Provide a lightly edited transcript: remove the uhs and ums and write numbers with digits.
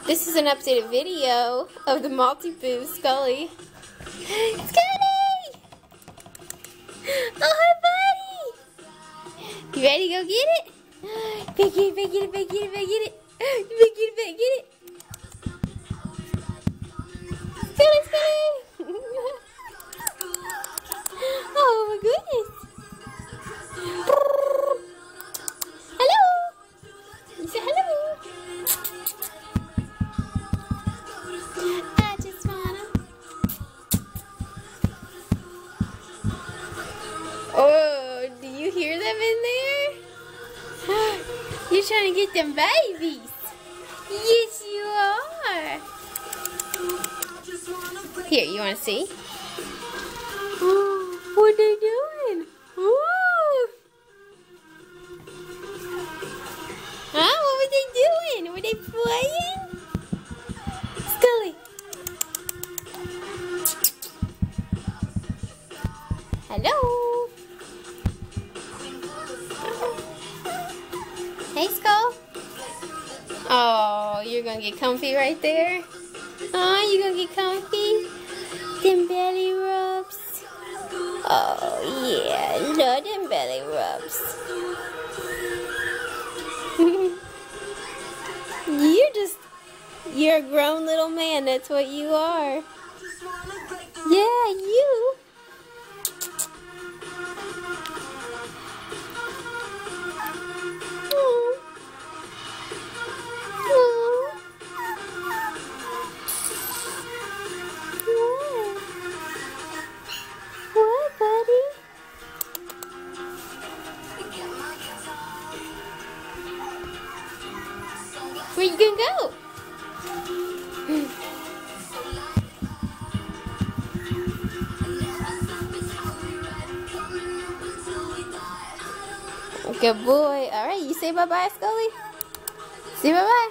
This is an updated video of the multi-boo Scully. Scully! Oh, hi, buddy! You ready to go get it? Better get it, better get it, better get it, better get it. Better get it, better get it. Scully, Scully! Oh, my goodness. Hello! You say hello. I just wanna. Oh, do you hear them in there? You're trying to get them babies. Yes, you are. Here, you want to see? Oh, what they doing? Ooh. Huh? What were they doing? Were they playing? Scully. Hello. Hey, Skull. Oh, you're gonna get comfy right there? Oh, you gonna get comfy? Them belly rubs. Oh, yeah. Love them belly rubs. You're a grown little man. That's what you are. Yeah, you. What, buddy? Where you gonna go? Good boy. All right, you say bye-bye, Scully. Say bye-bye.